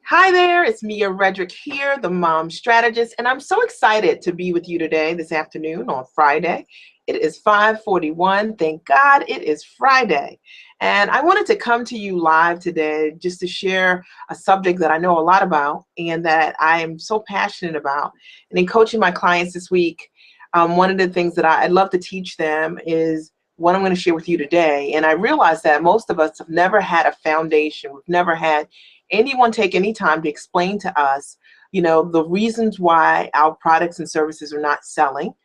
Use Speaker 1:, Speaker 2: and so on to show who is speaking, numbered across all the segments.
Speaker 1: Hi there, it's Mia Redrick here, the mom strategist, and I'm so excited to be with you today, this afternoon on Friday. It is 5:41. Thank God it is Friday. And I wanted to come to you live today just to share a subject that I know a lot about and that I am so passionate about. And in coaching my clients this week, one of the things that I'd love to teach them is what I'm going to share with you today. And I realize that most of us have never had a foundation. We've never had anyone take any time to explain to us, the reasons why our products and services are not selling.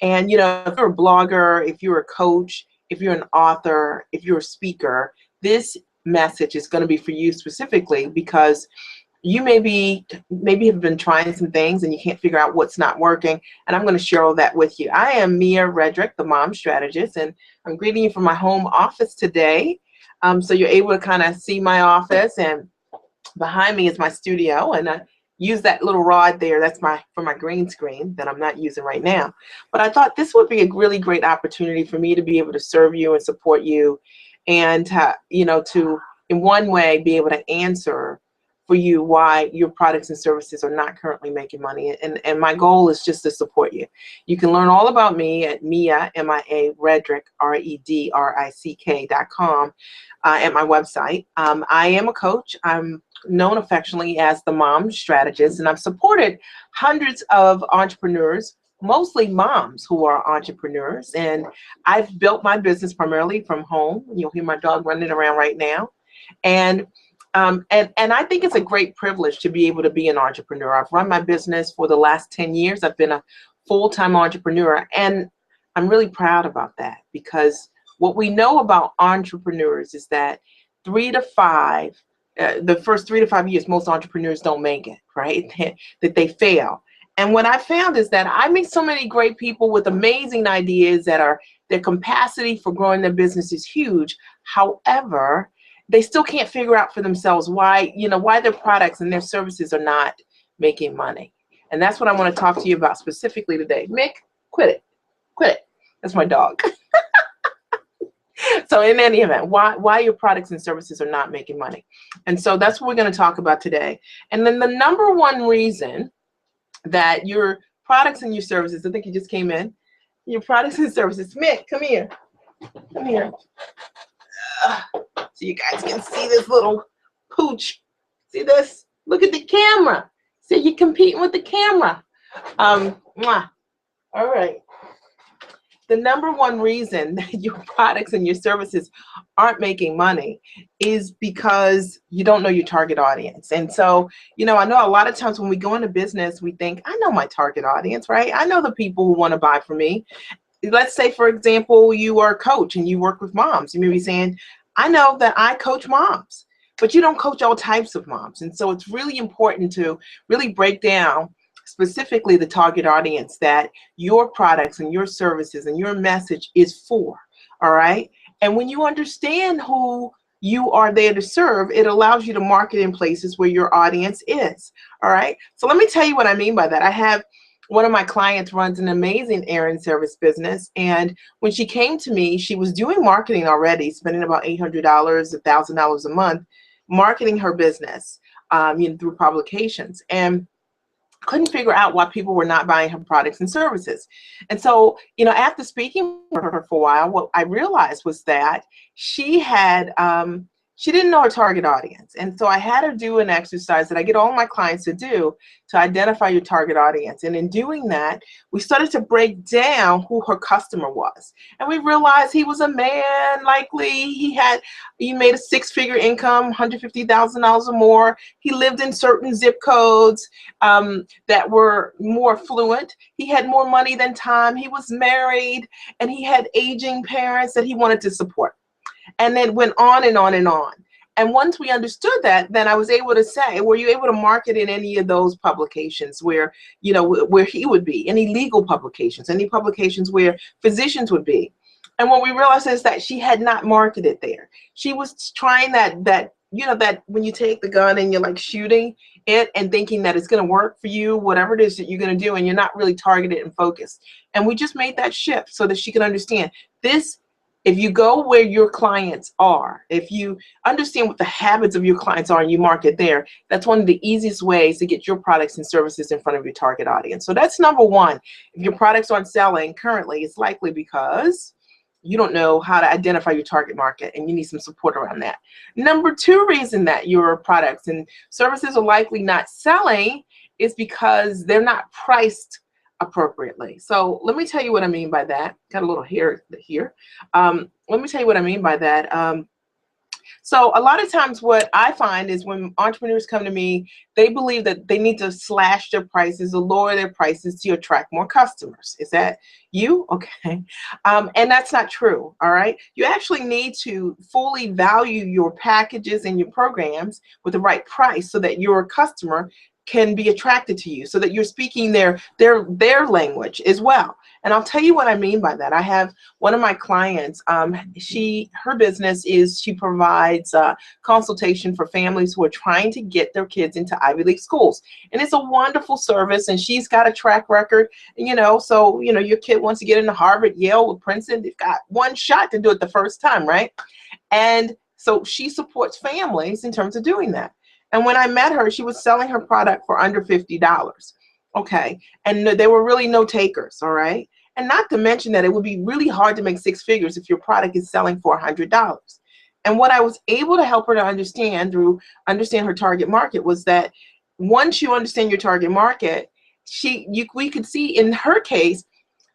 Speaker 1: And, if you're a blogger, if you're a coach, if you're an author, if you're a speaker, this message is going to be for you specifically because you maybe have been trying some things and you can't figure out what's not working. And I'm going to share all that with you. I am Mia Redrick, the mom strategist, and I'm greeting you from my home office today. So you're able to kind of see my office, and behind me is my studio, and I use that little rod there. That's for my green screen that I'm not using right now. But I thought this would be a really great opportunity for me to be able to serve you and support you, and to in one way be able to answer for you why your products and services are not currently making money. And my goal is just to support you. You can learn all about me at Mia, M-I-A, Redrick, REDRICK.com at my website. I am a coach. I'm known affectionately as the mom strategist, and I've supported hundreds of entrepreneurs, mostly moms who are entrepreneurs. And I've built my business primarily from home. You'll hear my dog running around right now. And I think it's a great privilege to be able to be an entrepreneur. I've run my business for the last 10 years. I've been a full-time entrepreneur, and I'm really proud about that, because what we know about entrepreneurs is that the first 3 to 5 years, most entrepreneurs don't make it, right? That they fail. And what I found is that I meet so many great people with amazing ideas their capacity for growing their business is huge. However, they still can't figure out for themselves why their products and their services are not making money. And that's what I want to talk to you about specifically today. Mick, quit it. Quit it. That's my dog. So in any event, why your products and services are not making money. And so that's what we're going to talk about today. And then the number one reason that your products and your services, I think you just came in, your products and services, Mick, come here. Come here. So you guys can see this little pooch. See this? Look at the camera. See, you're competing with the camera. Mwah. All right. The number one reason that your products and your services aren't making money is because you don't know your target audience. And so, I know a lot of times when we go into business, we think, I know my target audience, right? I know the people who want to buy from me. Let's say, for example, you are a coach and you work with moms. You may be saying, I know that I coach moms, but you don't coach all types of moms. And so it's really important to really break down specifically the target audience that your products and your services and your message is for, all right? And when you understand who you are there to serve, it allows you to market in places where your audience is, all right? So let me tell you what I mean by that. I have one of my clients runs an amazing errand service business, and when she came to me, she was doing marketing already, spending about $800, $1,000 a month, marketing her business, through publications, and couldn't figure out why people were not buying her products and services. And so, after speaking with her for a while, what I realized was that she didn't know her target audience. And so I had her do an exercise that I get all my clients to do to identify your target audience. And in doing that, we started to break down who her customer was. And we realized he was a man, likely. He made a 6-figure income, $150,000 or more. He lived in certain zip codes that were more affluent. He had more money than time. He was married, and he had aging parents that he wanted to support. And then went on and on and on. And once we understood that, then I was able to say, were you able to market in any of those publications where he would be, any legal publications, any publications where physicians would be? And what we realized is that she had not marketed there. She was trying that when you take the gun and you're like shooting it and thinking that it's going to work for you, whatever it is that you're going to do, and you're not really targeted and focused. And we just made that shift so that she could understand this If you go where your clients are, if you understand what the habits of your clients are and you market there, that's one of the easiest ways to get your products and services in front of your target audience. So that's number one. If your products aren't selling currently, it's likely because you don't know how to identify your target market and you need some support around that. Number two reason that your products and services are likely not selling is because they're not priced appropriately. So let me tell you what I mean by that. Got a little hair here. Let me tell you what I mean by that. So a lot of times what I find is when entrepreneurs come to me, they believe that they need to slash their prices or lower their prices to attract more customers. Is that you? Okay. And that's not true. All right. You actually need to fully value your packages and your programs with the right price so that your customer can be attracted to you, so that you're speaking their language as well. And I'll tell you what I mean by that. I have one of my clients, her business is she provides consultation for families who are trying to get their kids into Ivy League schools. And it's a wonderful service, and she's got a track record, so your kid wants to get into Harvard, Yale, or Princeton, they've got one shot to do it the first time, right? And so she supports families in terms of doing that. And when I met her, she was selling her product for under $50. Okay. And there were really no takers. All right. And not to mention that it would be really hard to make six figures if your product is selling for $100. And what I was able to help her to understand her target market was that once you understand your target market, we could see in her case,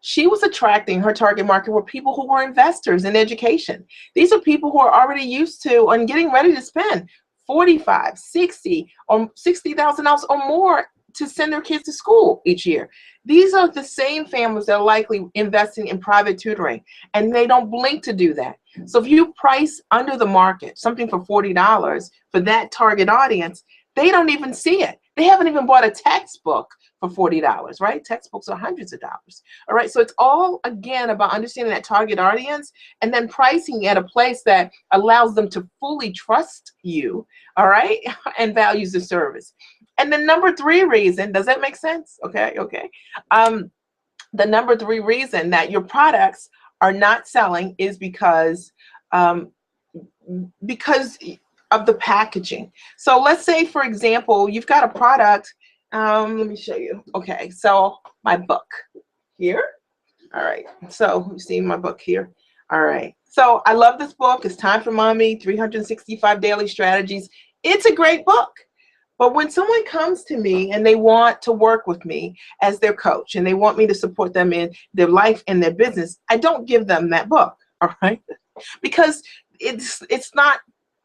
Speaker 1: she was attracting her target market were people who were investors in education. These are people who are already used to and getting ready to spend $45, $60, or $60,000 or more to send their kids to school each year. These are the same families that are likely investing in private tutoring, and they don't blink to do that. So if you price under the market, something for $40 for that target audience, they don't even see it. They haven't even bought a textbook for $40, right? Textbooks are hundreds of dollars. All right. So it's all, again, about understanding that target audience and then pricing at a place that allows them to fully trust you. All right. And values the service. And the number three reason, does that make sense? Okay. Okay. The number three reason that your products are not selling is because of the packaging. So let's say, for example, you've got a product. Let me show you. Okay, so my book here. All right, so you see my book here. All right, so I love this book. It's Time for Mommy, 365 Daily Strategies. It's a great book. But when someone comes to me and they want to work with me as their coach and they want me to support them in their life and their business, I don't give them that book, all right? Because it's not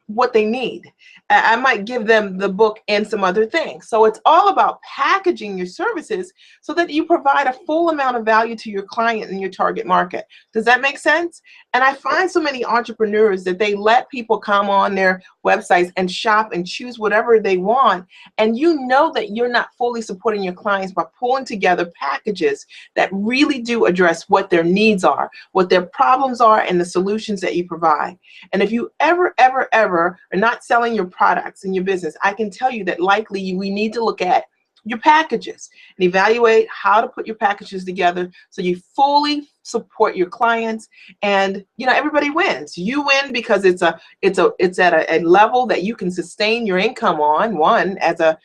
Speaker 1: what they need. I might give them the book and some other things. So it's all about packaging your services so that you provide a full amount of value to your client and your target market. Does that make sense? And I find so many entrepreneurs that they let people come on their websites and shop and choose whatever they want. And you know that you're not fully supporting your clients by pulling together packages that really do address what their needs are, what their problems are, and the solutions that you provide. And if you ever are not selling your products in your business, I can tell you that likely we need to look at your packages and evaluate how to put your packages together so you fully support your clients, and everybody wins. You win because it's at a level that you can sustain your income on. One, as a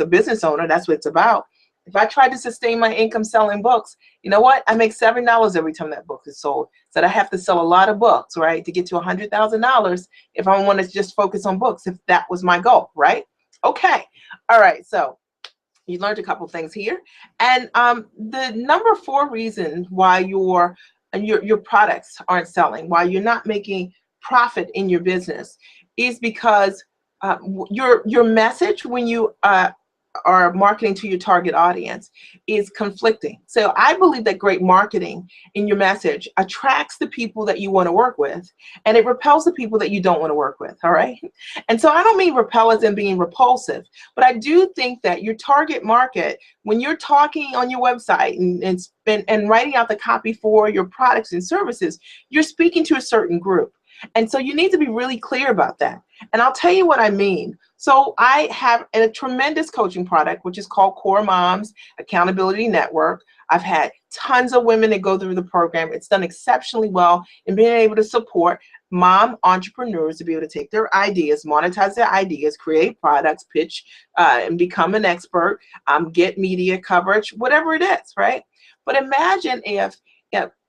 Speaker 1: business owner, that's what it's about. If I tried to sustain my income selling books, you know what? I make $7 every time that book is sold. So I have to sell a lot of books, right, to get to $100,000 if I want to just focus on books, if that was my goal, right? Okay. All right. So you learned a couple things here. And the number 4 reason why your products aren't selling, why you're not making profit in your business, is because your message when you are marketing to your target audience is conflicting. So I believe that great marketing in your message attracts the people that you want to work with, and it repels the people that you don't want to work with. All right. And so I don't mean repel as in being repulsive, but I do think that your target market, when you're talking on your website and writing out the copy for your products and services, you're speaking to a certain group. And so you need to be really clear about that. And I'll tell you what I mean. So I have a tremendous coaching product, which is called Core Moms Accountability Network. I've had tons of women that go through the program. It's done exceptionally well in being able to support mom entrepreneurs to be able to take their ideas, monetize their ideas, create products, pitch, and become an expert, get media coverage, whatever it is, right? But imagine if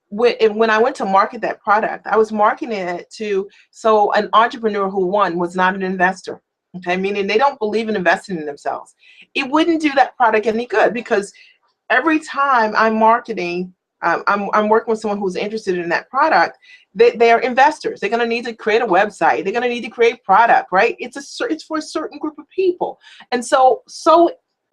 Speaker 1: when I went to market that product, I was marketing it to an entrepreneur who, one, was not an investor. Okay, meaning they don't believe in investing in themselves. It wouldn't do that product any good, because every time I'm marketing, I'm working with someone who's interested in that product. They are investors. They're going to need to create a website. They're going to need to create product, right? It's for a certain group of people, and so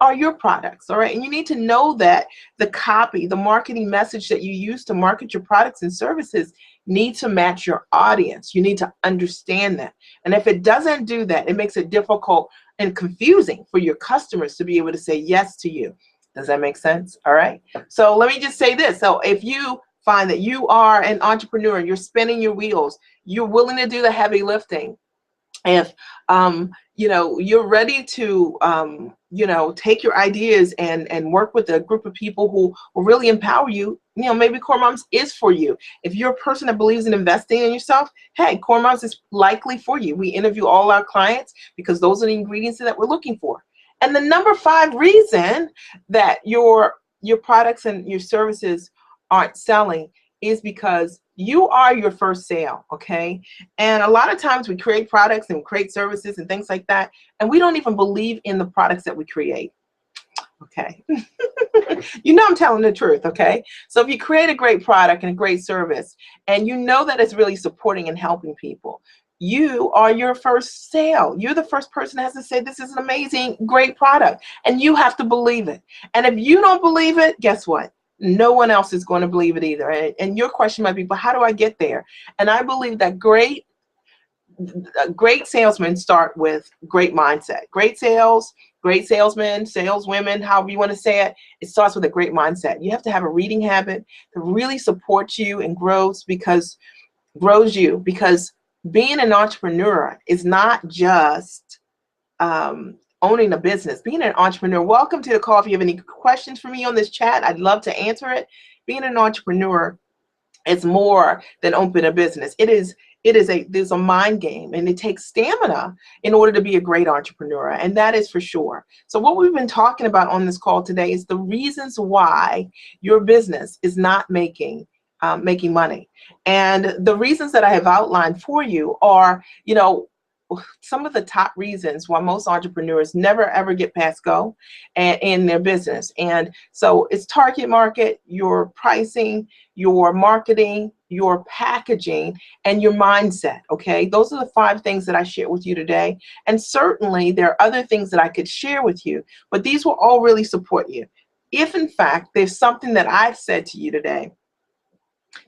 Speaker 1: are your products, all right? And you need to know that the copy, the marketing message that you use to market your products and services need to match your audience. You need to understand that. And if it doesn't do that, it makes it difficult and confusing for your customers to be able to say yes to you. Does that make sense? All right. So let me just say this. So if you find that you are an entrepreneur, you're spinning your wheels, you're willing to do the heavy lifting, if you're ready to take your ideas and work with a group of people who will really empower you, maybe Core Moms is for you. If you're a person that believes in investing in yourself, hey, Core Moms is likely for you. We interview all our clients because those are the ingredients that we're looking for. And the number 5 reason that your products and your services aren't selling is because you are your first sale, okay? And a lot of times we create products and create services and things like that, and we don't even believe in the products that we create, okay? I'm telling the truth, okay? So if you create a great product and a great service, and you know that it's really supporting and helping people, you are your first sale. You're the first person that has to say, this is an amazing, great product, and you have to believe it. And if you don't believe it, guess what? No one else is going to believe it either. And your question might be, but how do I get there? And I believe that great salesmen start with great mindset. Great salesmen, saleswomen, however you want to say it, it starts with a great mindset. You have to have a reading habit that really supports you and grows you, because being an entrepreneur is not just owning a business. Being an entrepreneur, welcome to the call. If you have any questions for me on this chat, I'd love to answer it. Being an entrepreneur is more than opening a business. There's a mind game, and it takes stamina in order to be a great entrepreneur, and that is for sure. So what we've been talking about on this call today is the reasons why your business is not making money. And the reasons that I have outlined for you are, some of the top reasons why most entrepreneurs never ever get past go in their business. And so it's target market, your pricing, your marketing, your packaging, and your mindset. Okay, those are the 5 things that I shared with you today. And certainly there are other things that I could share with you, but these will all really support you. If in fact there's something that I've said to you today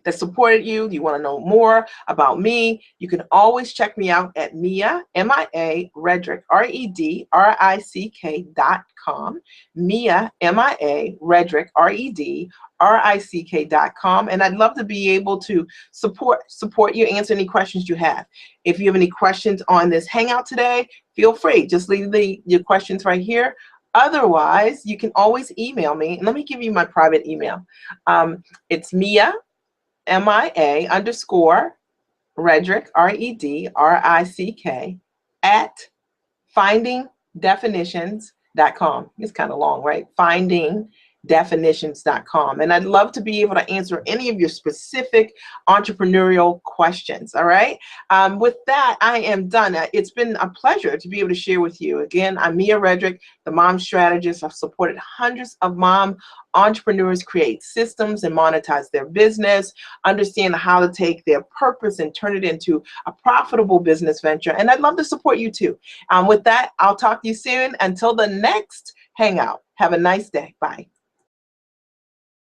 Speaker 1: that supported you want to know more about me, you can always check me out at Mia, M-I-A, Redrick, REDRICK.com, Mia, M-I-A, Redrick, REDRICK.com, and I'd love to be able to support you, answer any questions you have. If you have any questions on this hangout today, feel free, just leave your questions right here. Otherwise, you can always email me. Let me give you my private email. It's Mia, M-I-A _ Redrick, REDRICK, at findingdefinitions.com. It's kind of long, right? Findingdefinitions.com. And I'd love to be able to answer any of your specific entrepreneurial questions. All right. With that, I am done. It's been a pleasure to be able to share with you. Again, I'm Mia Redrick, the mom strategist. I've supported hundreds of mom entrepreneurs create systems and monetize their business, understand how to take their purpose and turn it into a profitable business venture. And I'd love to support you too. With that, I'll talk to you soon. Until the next hangout, have a nice day. Bye.